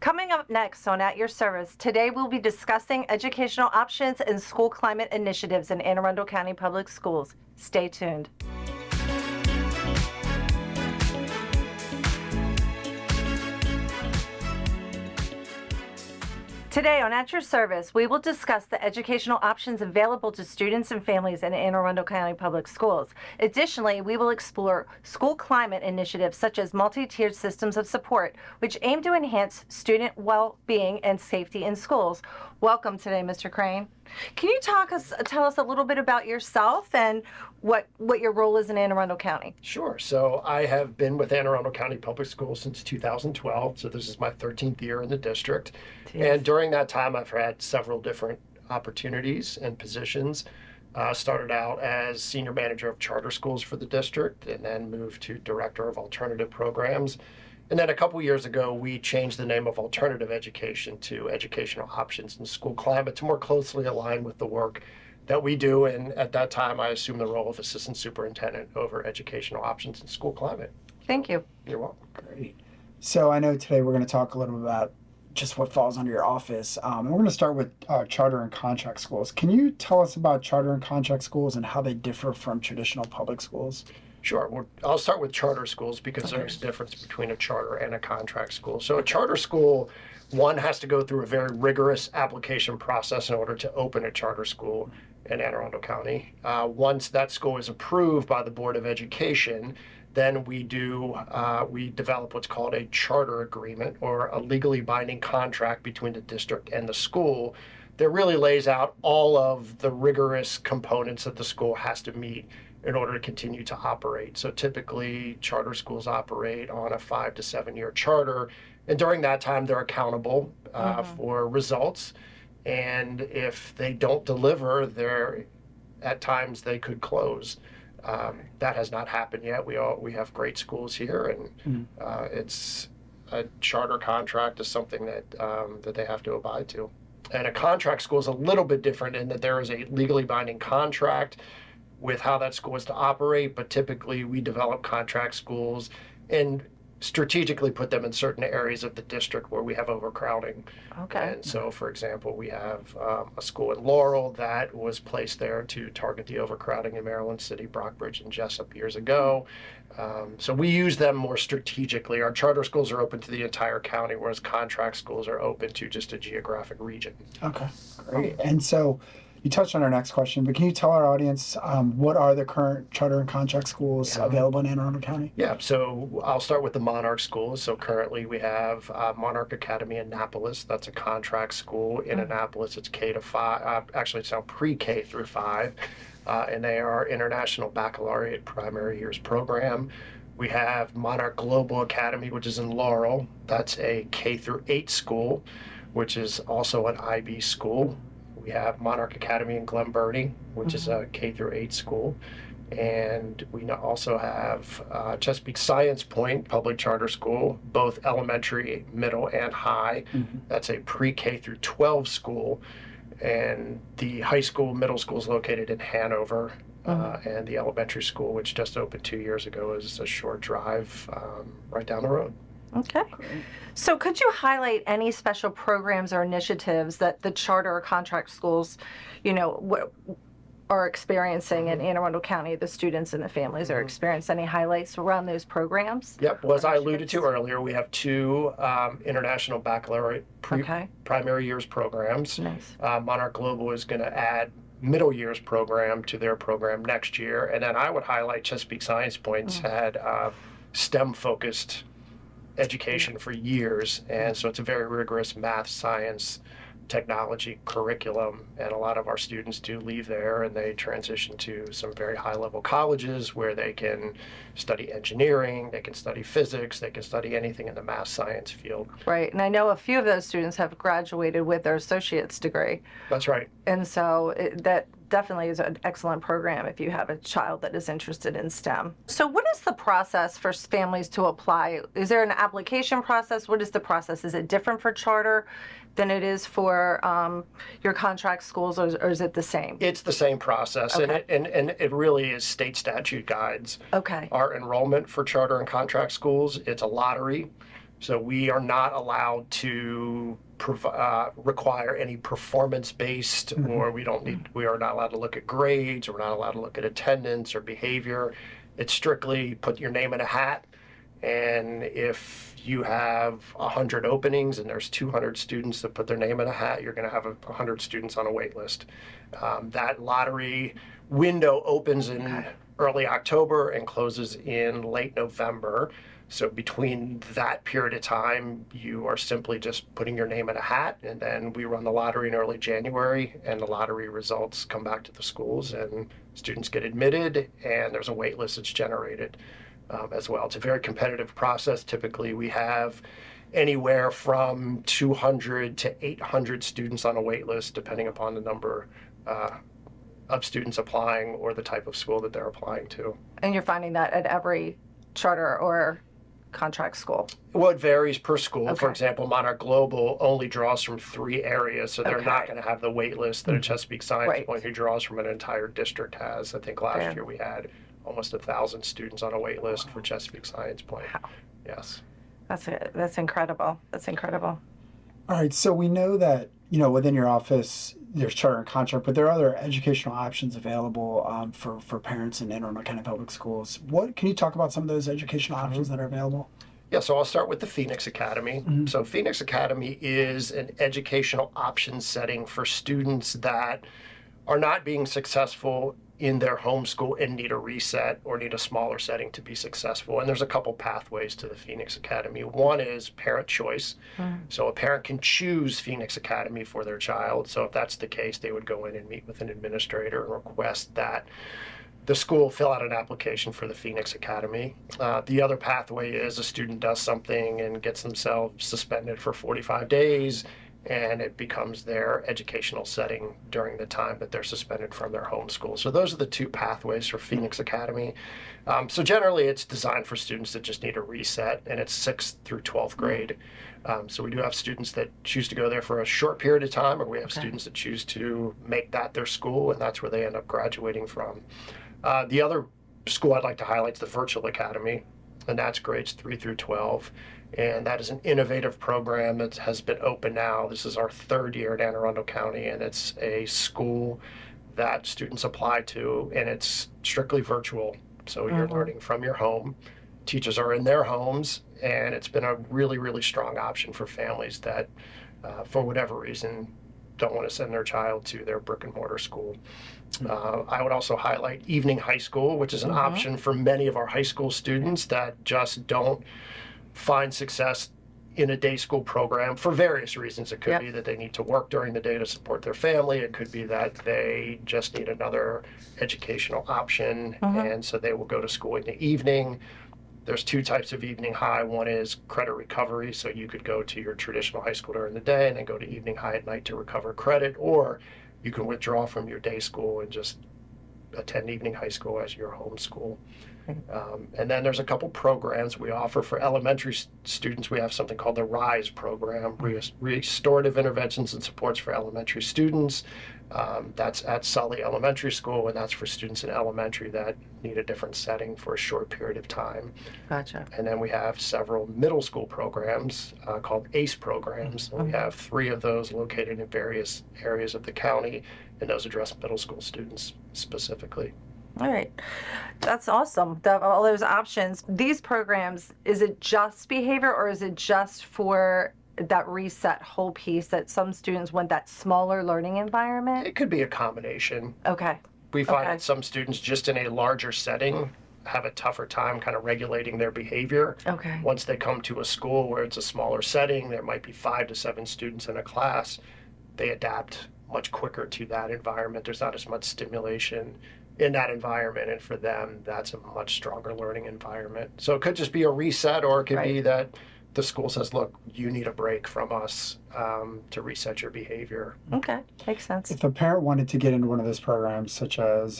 Coming up next on At Your Service, today we'll be discussing educational options and school climate initiatives in Anne Arundel County Public Schools. Stay tuned. Today on At Your Service, we will discuss the educational options available to students and families in Anne Arundel County Public Schools. Additionally, we will explore school climate initiatives such as multi-tiered systems of support, which aim to enhance student well-being and safety in schools. Welcome today, Mr. Crain. Can you tell us a little bit about yourself and what your role is in Anne Arundel County? Sure. So I have been with Anne Arundel County Public Schools since 2012. So this is my 13th year in the district. Jeez. And during that time, I've had several different opportunities and positions. Started out as senior manager of charter schools for the district and then moved to director of alternative programs. And then a couple years ago, we changed the name of alternative education to educational options and school climate to more closely align with the work that we do. And at that time, I assumed the role of assistant superintendent over educational options and school climate. Thank you. You're welcome. Great. So I know today we're going to talk a little bit about just what falls under your office. And we're going to start with charter and contract schools. Can you tell us about charter and contract schools and how they differ from traditional public schools? Sure. Well, I'll start with charter schools because there's a difference between a charter and a contract school. So a charter school, one has to go through a very rigorous application process in order to open a charter school in Anne Arundel County. Once that school is approved by the Board of Education, then we develop what's called a charter agreement or a legally binding contract between the district and the school that really lays out all of the rigorous components that the school has to meet in order to continue to operate. So typically charter schools operate on a 5 to 7 year charter. And during that time, they're accountable for results. And if they don't deliver, at times they could close. That has not happened yet. We have great schools here, and it's a charter contract is something that they have to abide to. And a contract school is a little bit different in that there is a legally binding contract with how that school is to operate, but typically we develop contract schools and strategically put them in certain areas of the district where we have overcrowding. Okay. And so, for example, we have a school in Laurel that was placed there to target the overcrowding in Maryland City, Brockbridge, and Jessup years ago. So we use them more strategically. Our charter schools are open to the entire county, whereas contract schools are open to just a geographic region. Okay, great. And so you touched on our next question, but can you tell our audience what are the current charter and contract schools available in Anne Arundel County? Yeah, so I'll start with the Monarch schools. So currently we have Monarch Academy in Annapolis. That's a contract school in Annapolis. It's K to 5. Actually, it's now pre-K through 5. And they are International Baccalaureate Primary Years program. We have Monarch Global Academy, which is in Laurel. That's a K through 8 school, which is also an IB school. We have Monarch Academy in Glen Burnie, which is a K through 8 school. And we also have Chesapeake Science Point Public Charter School, both elementary, middle, and high. That's a pre-K through 12 school. And the high school, middle school is located in Hanover. And the elementary school, which just opened 2 years ago, is a short drive right down the road. Okay. So could you highlight any special programs or initiatives that the charter or contract schools, are experiencing in Anne Arundel County, the students and the families are experiencing? Any highlights around those programs? Yep. Well, as I alluded to earlier, we have 2 International Baccalaureate primary years programs. Nice. Monarch Global is going to add middle years program to their program next year. And then I would highlight Chesapeake Science Point's had STEM-focused education for years, and so it's a very rigorous math, science, technology curriculum, and a lot of our students do leave there and they transition to some very high-level colleges where they can study engineering, they can study physics, they can study anything in the math science field. Right, and I know a few of those students have graduated with their associate's degree. That's right. And so that definitely is an excellent program if you have a child that is interested in STEM. So what is the process for families to apply? Is there an application process? What is the process? Is it different for charter than it is for your contract schools, or is it the same? It's the same process, Okay. and it really is state statute guides Okay. our enrollment for charter and contract schools. It's a lottery. So we are not allowed to require any performance-based, or we are not allowed to look at grades, or we're not allowed to look at attendance or behavior. It's strictly put your name in a hat, and if you have 100 openings and there's 200 students that put their name in a hat, you're going to have 100 students on a wait list. That lottery window opens in early October and closes in late November. So between that period of time, you are simply just putting your name in a hat, and then we run the lottery in early January, and the lottery results come back to the schools, and students get admitted, and there's a wait list that's generated as well. It's a very competitive process. Typically, we have anywhere from 200 to 800 students on a wait list, depending upon the number of students applying or the type of school that they're applying to. And you're finding that at every charter or contract school? Well, it varies per school. Okay. For example, Monarch Global only draws from 3 areas, so they're Okay. not going to have the wait list that a Chesapeake Science Right. Point, who draws from an entire district, has. I think last Fair. year we had almost 1,000 students on a wait list for Chesapeake Science Point. Wow. Yes. That's incredible. That's incredible. All right, so we know that, within your office, there's charter and contract, but there are other educational options available for parents in Anne Arundel County Public Schools. Can you talk about some of those educational options that are available? Yeah, so I'll start with the Phoenix Academy. So Phoenix Academy is an educational option setting for students that are not being successful in their home school and need a reset or need a smaller setting to be successful. And there's a couple pathways to the Phoenix Academy. One is parent choice. So a parent can choose Phoenix Academy for their child. So if that's the case, they would go in and meet with an administrator and request that the school fill out an application for the Phoenix Academy. The other pathway is a student does something and gets themselves suspended for 45 days, and it becomes their educational setting during the time that they're suspended from their home school. So those are the 2 pathways for Phoenix Academy. So generally it's designed for students that just need a reset, and it's 6th through 12th grade. So we do have students that choose to go there for a short period of time, or we have students that choose to make that their school, and that's where they end up graduating from. The other school I'd like to highlight is the Virtual Academy, and that's grades 3 through 12. And that is an innovative program that has been open now. This is our 3rd year at Anne Arundel County, and it's a school that students apply to, and it's strictly virtual. So you're learning from your home. Teachers are in their homes, and it's been a really, really strong option for families that, for whatever reason, don't want to send their child to their brick and mortar school. I would also highlight Evening High School, which is an option for many of our high school students that just don't find success in a day school program for various reasons. It could be that they need to work during the day to support their family. It could be that they just need another educational option, and so they will go to school in the evening. There's 2 types of evening high. One is credit recovery, so you could go to your traditional high school during the day and then go to evening high at night to recover credit, or you can withdraw from your day school and just attend evening high school as your home school. And then there's a couple programs we offer for elementary students. We have something called the RISE program, Restorative Interventions and Supports for Elementary Students. That's at Sully Elementary School, and that's for students in elementary that need a different setting for a short period of time. Gotcha. And then we have several middle school programs called ACE programs. And we have 3 of those located in various areas of the county, and those address middle school students specifically. All right. That's awesome. All those options. These programs, is it just behavior, or is it just for that reset whole piece that some students want that smaller learning environment? It could be a combination. Okay. We find Okay. that some students just in a larger setting have a tougher time kind of regulating their behavior. Okay. Once they come to a school where it's a smaller setting, there might be 5 to 7 students in a class, they adapt much quicker to that environment. There's not as much stimulation in that environment, and for them, that's a much stronger learning environment. So it could just be a reset, or it could be that the school says, look, you need a break from us to reset your behavior. Okay. Makes sense. If a parent wanted to get into one of those programs, such as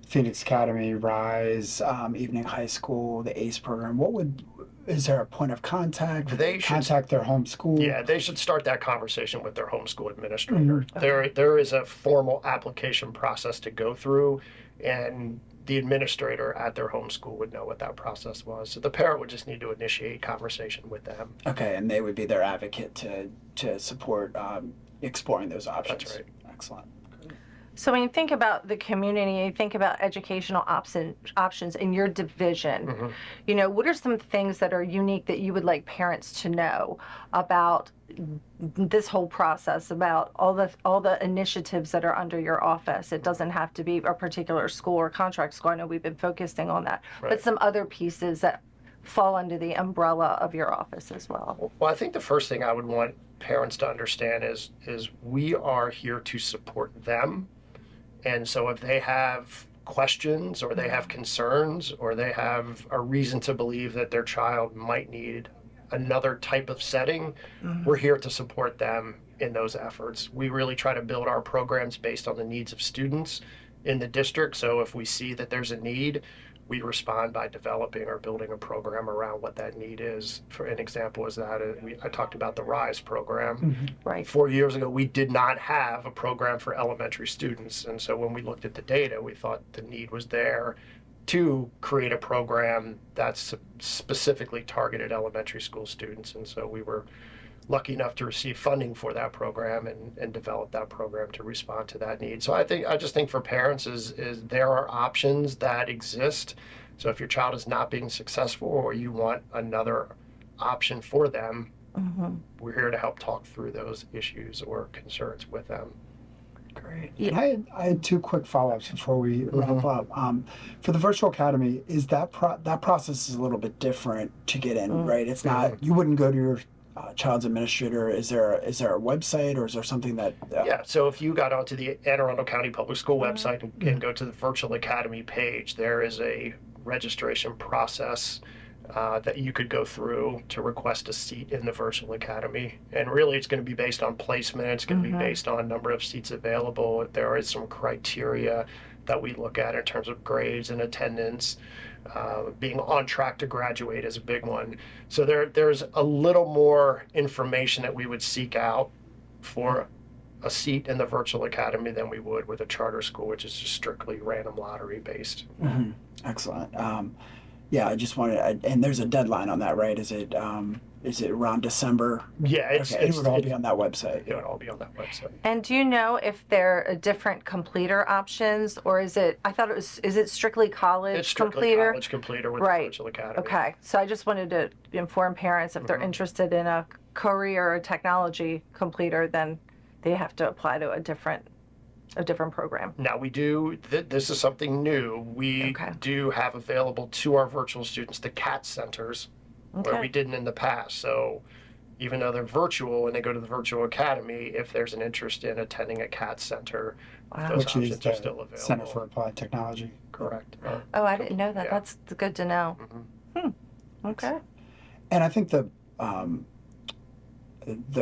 Phoenix Academy, RISE, Evening High School, the ACE program, is there a point of contact? They should contact their home school? Yeah, they should start that conversation with their homeschool administrator. There is a formal application process to go through, and the administrator at their home school would know what that process was. So the parent would just need to initiate conversation with them. Okay, and they would be their advocate to support exploring those options. That's right. Excellent. So when you think about the community, you think about educational options in your division, you know, what are some things that are unique that you would like parents to know about this whole process, about all the initiatives that are under your office? It doesn't have to be a particular school or contract school. I know we've been focusing on that, Right. but some other pieces that fall under the umbrella of your office as well. Well, I think the first thing I would want parents to understand is we are here to support them. And so if they have questions or they have concerns or they have a reason to believe that their child might need another type of setting, we're here to support them in those efforts. We really try to build our programs based on the needs of students in the district. So if we see that there's a need, we respond by developing or building a program around what that need is. For an example is that I talked about the RISE program. Right. 4 years ago, we did not have a program for elementary students. And so when we looked at the data, we thought the need was there to create a program that's specifically targeted elementary school students. And so we were lucky enough to receive funding for that program and develop that program to respond to that need. So I just think for parents is there are options that exist. So if your child is not being successful or you want another option for them, we're here to help talk through those issues or concerns with them. Great. Yeah. And I had two quick follow-ups before we wrap up. For the virtual academy, is that process is a little bit different to get in, right? It's not, you wouldn't go to your child's administrator. Is there a website or is there something that? Yeah, so if you got onto the Anne Arundel County Public School website and go to the Virtual Academy page, there is a registration process that you could go through to request a seat in the Virtual Academy. And really it's going to be based on placement, it's going to be based on number of seats available. There is some criteria that we look at in terms of grades and attendance. Being on track to graduate is a big one. So there's a little more information that we would seek out for a seat in the Virtual Academy than we would with a charter school, which is just strictly random lottery based. Excellent. Yeah, I just wanted, and there's a deadline on that, right? Is it around December? Yeah, It would all be on that website. It would all be on that website. And do you know if there are different completer options, or is it strictly college It's strictly completer? college completer with Right. the Virtual Academy. Okay, so I just wanted to inform parents if they're interested in a career or technology completer, then they have to apply to a different program. Now we do, this is something new. We Okay. do have available to our virtual students the CAT centers where Okay. we didn't in the past. So even though they're virtual and they go to the Virtual Academy, if there's an interest in attending a CAT center, Wow. those Which is options are the still available. Center for Applied Technology. Correct. Oh, I didn't know that. Yeah. That's good to know. Okay. And I think the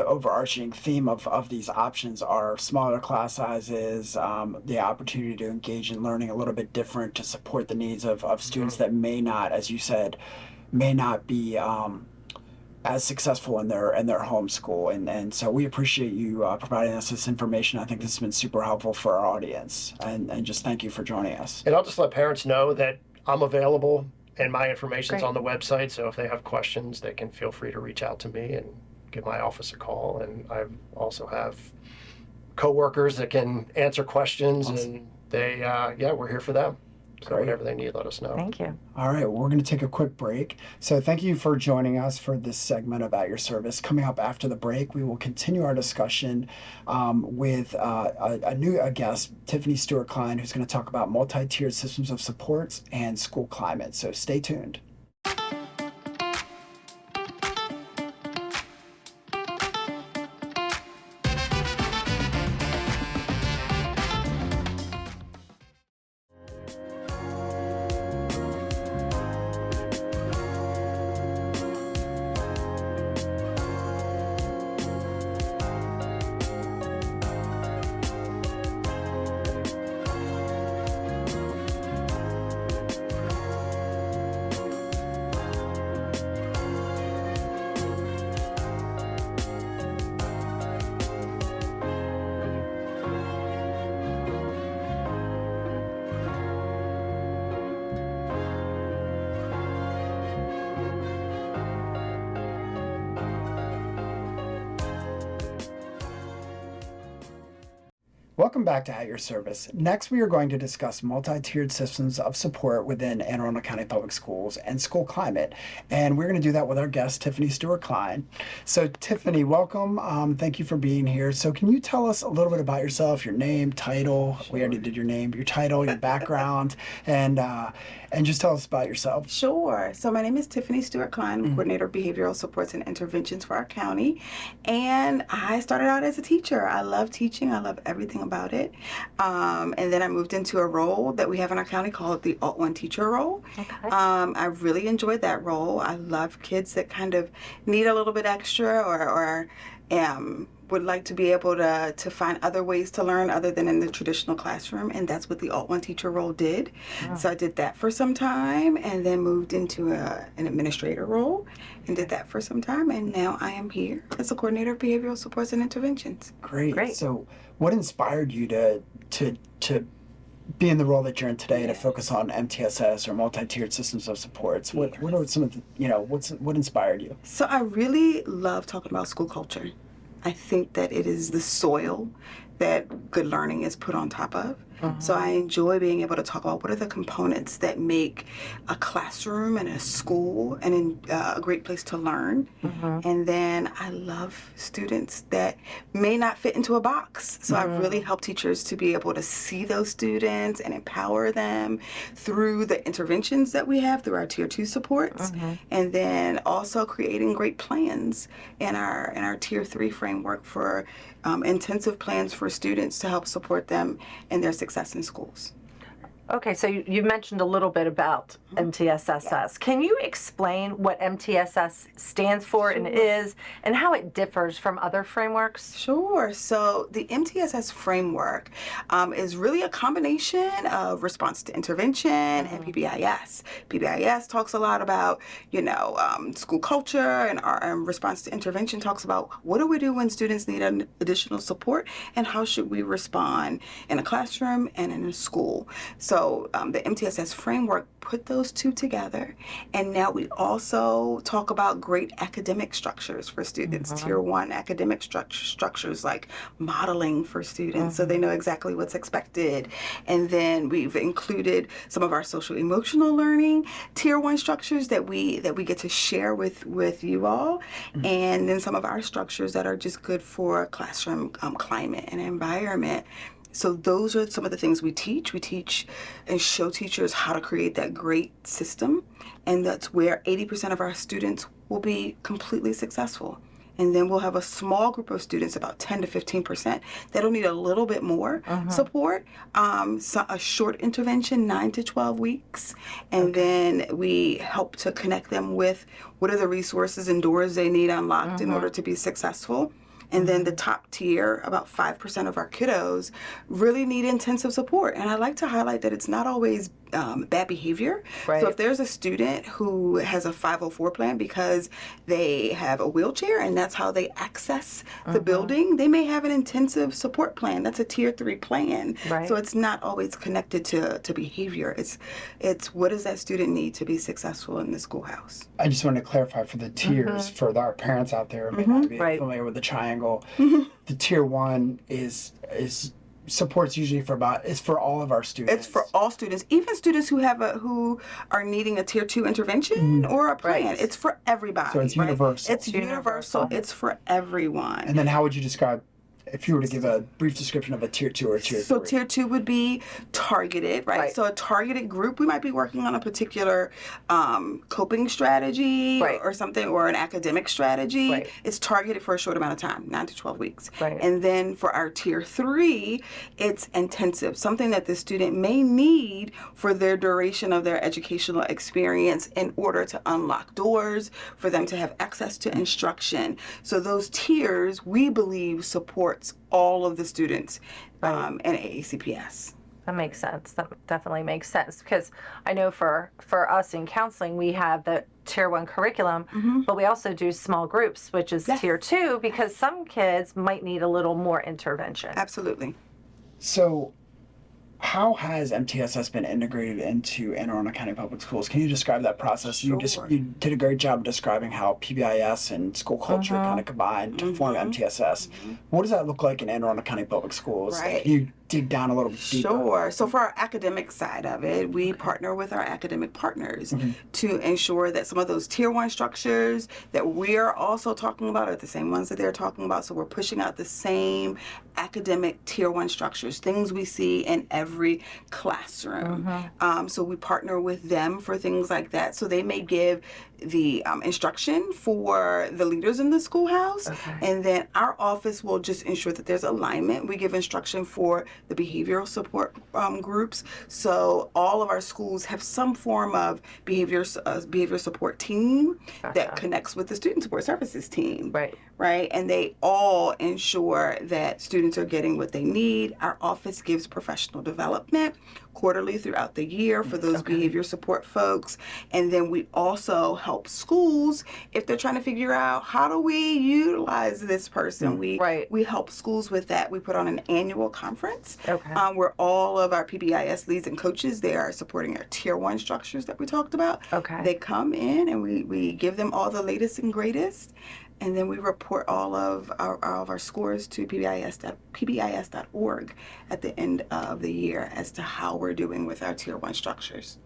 overarching theme of these options are smaller class sizes, the opportunity to engage in learning a little bit different to support the needs of students that may not, as you said, may not be as successful in their home school. And so we appreciate you providing us this information. I think this has been super helpful for our audience. And just thank you for joining us. And I'll just let parents know that I'm available and my information's Great. on the website. So if they have questions, they can feel free to reach out to me and give my office a call. And I also have coworkers that can answer questions. Awesome. And they, we're here for them. So Great. whatever they need, let us know. Thank you. All right, well, we're going to take a quick break. So thank you for joining us for this segment about your service. Coming up after the break, we will continue our discussion with a guest, Tiffany Stewart Kline, who's going to talk about multi-tiered systems of supports and school climate. So stay tuned. Welcome back to At Your Service. Next, we are going to discuss multi-tiered systems of support within Anne Arundel County Public Schools and school climate. And we're going to do that with our guest, Tiffany Stewart Kline. So, Tiffany, welcome. Thank you for being here. So, can you tell us a little bit about yourself, your name, title? Sure. We already did your name, your title, your background, and just tell us about yourself. Sure. So my name is Tiffany Stewart Kline. I'm Coordinator of Behavioral Supports and Interventions for our county. And I started out as a teacher. I love teaching. I love everything about it. And then I moved into a role that we have in our county called the Alt 1 teacher role. Okay. I really enjoyed that role. I love kids that kind of need a little bit extra or would like to be able to find other ways to learn other than in the traditional classroom, and that's what the Alt 1 teacher role did. Wow. So I did that for some time and then moved into an administrator role and did that for some time, and now I am here as a coordinator of behavioral supports and interventions. Great. So, what inspired you to be in the role that you're in today, to focus on MTSS or multi-tiered systems of supports? What are some of the, what inspired you? So I really love talking about school culture. I think that it is the soil that good learning is put on top of. So I enjoy being able to talk about what are the components that make a classroom and a school and a great place to learn. And then I love students that may not fit into a box. So I really help teachers to be able to see those students and empower them through the interventions that we have through our Tier 2 supports. And then also creating great plans in our Tier 3 framework for intensive plans for students to help support them in their success in schools. Okay, so you mentioned a little bit about MTSS. Can you explain what MTSS stands for and is, and how it differs from other frameworks? Sure. So the MTSS framework is really a combination of response to intervention and PBIS. PBIS talks a lot about, school culture, and our response to intervention talks about what do we do when students need additional support, and how should we respond in a classroom and in a school. So the MTSS framework put those two together, and now we also talk about great academic structures for students, Tier 1 academic structures like modeling for students so they know exactly what's expected. And then we've included some of our social emotional learning Tier 1 structures that we get to share with you all, and then some of our structures that are just good for classroom climate and environment. So those are some of the things we teach. We teach and show teachers how to create that great system, and that's where 80% of our students will be completely successful. And then we'll have a small group of students, about 10 to 15%, that'll need a little bit more support. So a short intervention, 9 to 12 weeks. And then we help to connect them with what are the resources and doors they need unlocked in order to be successful. And then the top tier, about 5% of our kiddos really need intensive support. And I like to highlight that it's not always bad behavior. Right. So if there's a student who has a 504 plan because they have a wheelchair and that's how they access the building, they may have an intensive support plan. That's a Tier 3 plan. Right. So it's not always connected to behavior. It's what does that student need to be successful in the schoolhouse. I just want to clarify for the tiers, for our parents out there who may not be familiar with the triangle. The Tier 1 is supports usually it's for all of our students. It's for all students, even students who are needing a Tier 2 intervention or a plan. Right. It's for everybody. So it's universal. It's universal. It's for everyone. And then how would you describe, if you were to give a brief description of a Tier 2 or Tier 3? So Tier 2 would be targeted, right? So a targeted group, we might be working on a particular coping strategy or something, or an academic strategy. Right. It's targeted for a short amount of time, 9 to 12 weeks. Right. And then for our Tier 3, it's intensive, something that the student may need for their duration of their educational experience in order to unlock doors, for them to have access to instruction. So those tiers, we believe, supports all of the students in AACPS. That makes sense. That definitely makes sense, because I know for us in counseling, we have the Tier 1 curriculum, but we also do small groups, which is Tier 2, because some kids might need a little more intervention. Absolutely. So How has MTSS been integrated into Anne Arundel County Public Schools? Can you describe that process? Sure. You did a great job of describing how PBIS and school culture kind of combined to form MTSS. What does that look like in Anne Arundel County Public Schools? Right. Can you dig down a little deeper? Sure. So for our academic side of it, we partner with our academic partners to ensure that some of those tier one structures that we're also talking about are the same ones that they're talking about. So we're pushing out the same academic tier one structures, things we see in every classroom. So we partner with them for things like that. So they may give the instruction for the leaders in the schoolhouse, and then our office will just ensure that there's alignment. We give instruction for the behavioral support groups. So all of our schools have some form of behavior support team that connects with the student support services team. Right, and they all ensure that students are getting what they need. Our office gives professional development quarterly throughout the year for those behavior support folks. And then we also help schools if they're trying to figure out how do we utilize this person. We help schools with that. We put on an annual conference where all of our PBIS leads and coaches, they are supporting our tier one structures that we talked about. They come in and we give them all the latest and greatest. And then we report all of our scores to pbis.org at the end of the year as to how we're doing with our tier one structures.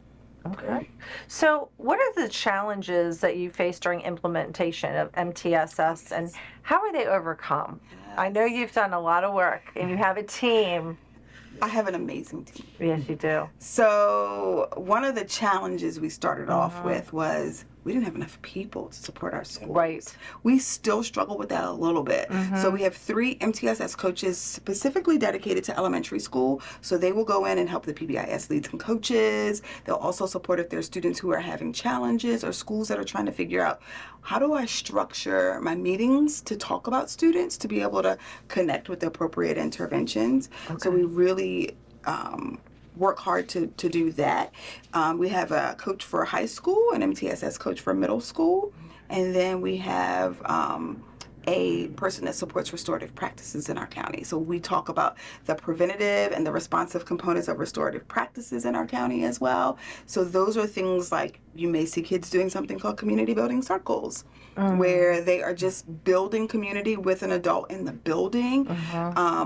So what are the challenges that you face during implementation of MTSS and how are they overcome? I know you've done a lot of work and you have a team. I have an amazing team. Yes, you do. So one of the challenges we started off with was we didn't have enough people to support our schools. We still struggle with that a little bit. So we have 3 MTSS coaches specifically dedicated to elementary school. So they will go in and help the PBIS leads and coaches. They'll also support if there's students who are having challenges or schools that are trying to figure out how do I structure my meetings to talk about students to be able to connect with the appropriate interventions. So we really work hard to do that. We have a coach for high school, an MTSS coach for middle school, and then we have a person that supports restorative practices in our county. So we talk about the preventative and the responsive components of restorative practices in our county as well. So those are things like you may see kids doing something called community building circles, where they are just building community with an adult in the building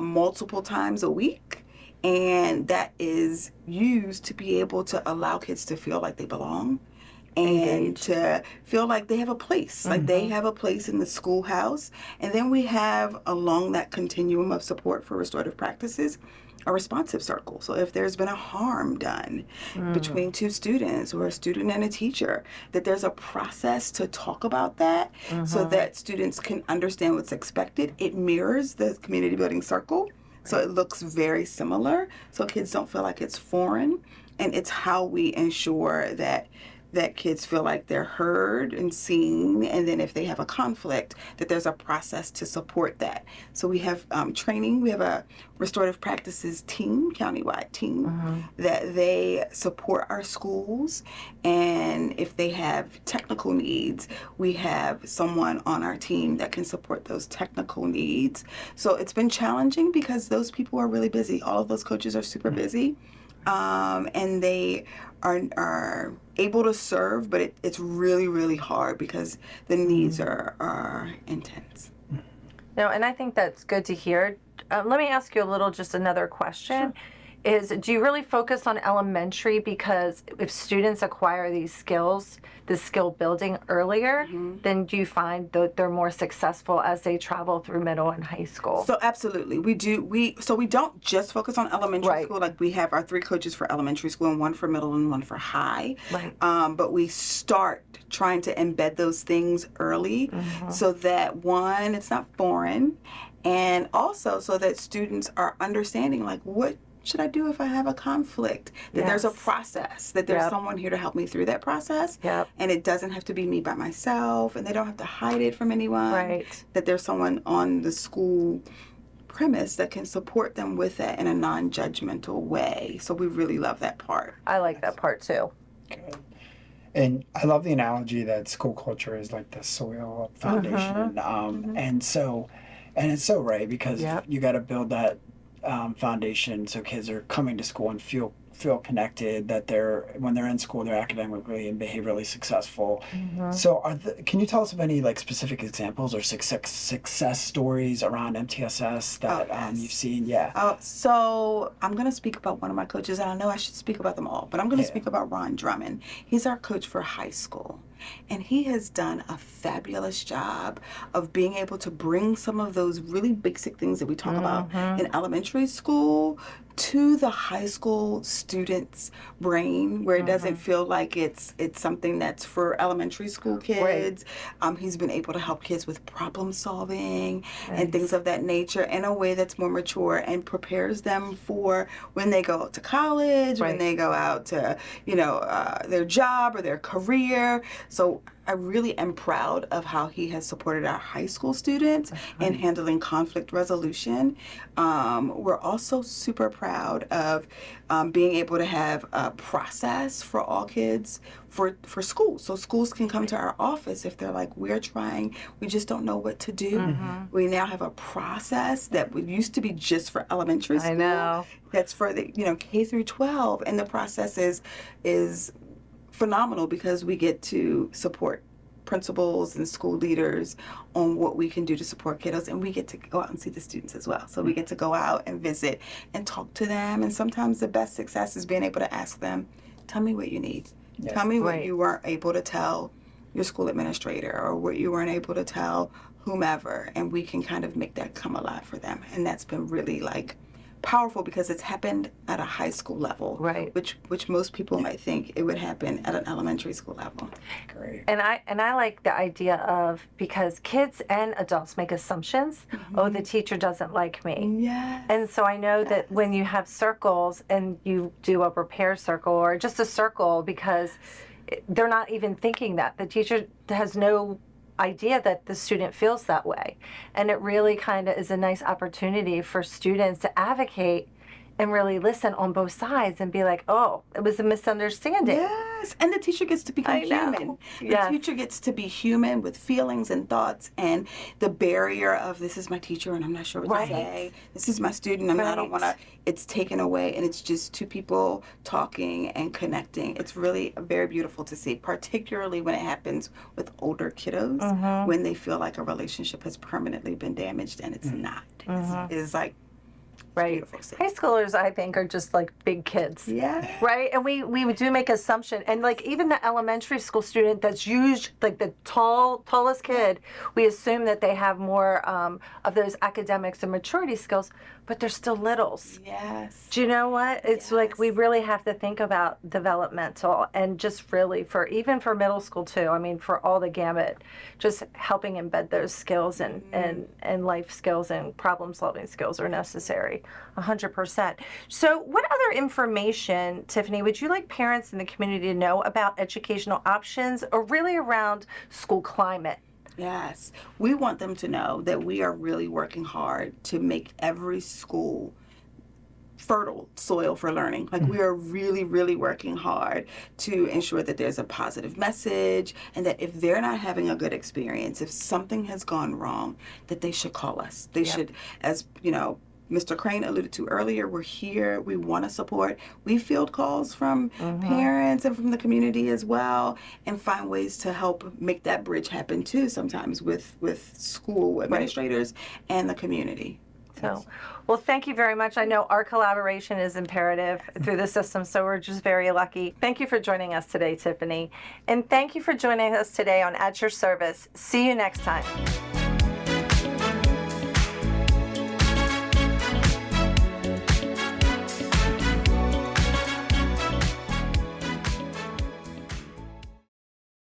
multiple times a week. And that is used to be able to allow kids to feel like they belong and to feel like they have a place, like they have a place in the schoolhouse. And then we have, along that continuum of support for restorative practices, a responsive circle. So if there's been a harm done between 2 students or a student and a teacher, that there's a process to talk about that so that students can understand what's expected. It mirrors the community building circle. So it looks very similar, so kids don't feel like it's foreign, and it's how we ensure that kids feel like they're heard and seen, and then if they have a conflict, that there's a process to support that. So we have training. We have a restorative practices team, countywide team, that they support our schools, and if they have technical needs, we have someone on our team that can support those technical needs. So it's been challenging because those people are really busy. All of those coaches are super busy. And they are able to serve, but it's really, really hard because the needs are intense. No, and I think that's good to hear. Let me ask you just another question. Do you really focus on elementary because if students acquire these skills, the skill building earlier, then do you find that they're more successful as they travel through middle and high school? So absolutely, we do. We don't just focus on elementary school. Like we have our 3 coaches for elementary school and 1 for middle and 1 for high. But we start trying to embed those things early so that 1, it's not foreign, and also so that students are understanding like what should I do if I have a conflict? That there's a process, that there's someone here to help me through that process. And it doesn't have to be me by myself, and they don't have to hide it from anyone. That there's someone on the school premise that can support them with that in a non-judgmental way. So we really love that part. I like that part too. Good. And I love the analogy that school culture is like the soil foundation. And it's so right because you got to build that foundation, so kids are coming to school and feel connected, that when they're in school they're academically and behaviorally successful. So can you tell us of any like specific examples or success stories around MTSS that yes. you've seen? Yeah. So I'm going to speak about one of my coaches, and I know I should speak about them all, but I'm going to speak about Ron Drummond. He's our coach for high school. And he has done a fabulous job of being able to bring some of those really basic things that we talk about in elementary school to the high school student's brain, where it doesn't feel like it's something that's for elementary school kids. Right. He's been able to help kids with problem solving and things of that nature in a way that's more mature and prepares them for when they go to college, when they go out to, their job or their career. So I really am proud of how he has supported our high school students in handling conflict resolution. We're also super proud of being able to have a process for all kids for schools. So schools can come to our office if they're like, we're trying, we just don't know what to do. We now have a process that used to be just for elementary school. I know. That's for the K through 12, and the process is phenomenal because we get to support principals and school leaders on what we can do to support kiddos, and we get to go out and see the students as well. So we get to go out and visit and talk to them, and sometimes the best success is being able to ask them, tell me what you need. Yeah. Tell me what you weren't able to tell your school administrator, or what you weren't able to tell whomever, and we can kind of make that come alive for them. And that's been really powerful because it's happened at a high school level, right? Which most people might think it would happen at an elementary school level. Great. And I like the idea of, because kids and adults make assumptions. Oh, the teacher doesn't like me. Yes. And so I know that when you have circles and you do a repair circle or just a circle, because they're not even thinking that the teacher has no idea that the student feels that way. And it really kind of is a nice opportunity for students to advocate and really listen on both sides and be like, oh, it was a misunderstanding. Yes, and the teacher gets to become human. The teacher gets to be human with feelings and thoughts, and the barrier of, this is my teacher and I'm not sure what to say. This is my student and I don't want to, it's taken away, and it's just two people talking and connecting. It's really very beautiful to see, particularly when it happens with older kiddos, when they feel like a relationship has permanently been damaged, and it's not. It's like, right. High schoolers, I think, are just like big kids. Yeah. Right? And we do make assumption. And like even the elementary school student that's usually like the tallest kid, we assume that they have more of those academics and maturity skills, but they're still littles. Yes. Do you know what? It's like we really have to think about developmental, and just really even for middle school too. I mean, for all the gamut, just helping embed those skills and life skills and problem solving skills are necessary. 100%. So what other information, Tiffany, would you like parents in the community to know about educational options, or really around school climate? Yes. We want them to know that we are really working hard to make every school fertile soil for learning. Like we are really, really working hard to ensure that there's a positive message, and that if they're not having a good experience, if something has gone wrong, that they should call us. They should, as Mr. Crain alluded to earlier, we're here, we want to support. We field calls from parents and from the community as well, and find ways to help make that bridge happen too, sometimes with school administrators and the community. So, well, thank you very much. I know our collaboration is imperative through the system, so we're just very lucky. Thank you for joining us today, Tiffany. And thank you for joining us today on At Your Service. See you next time.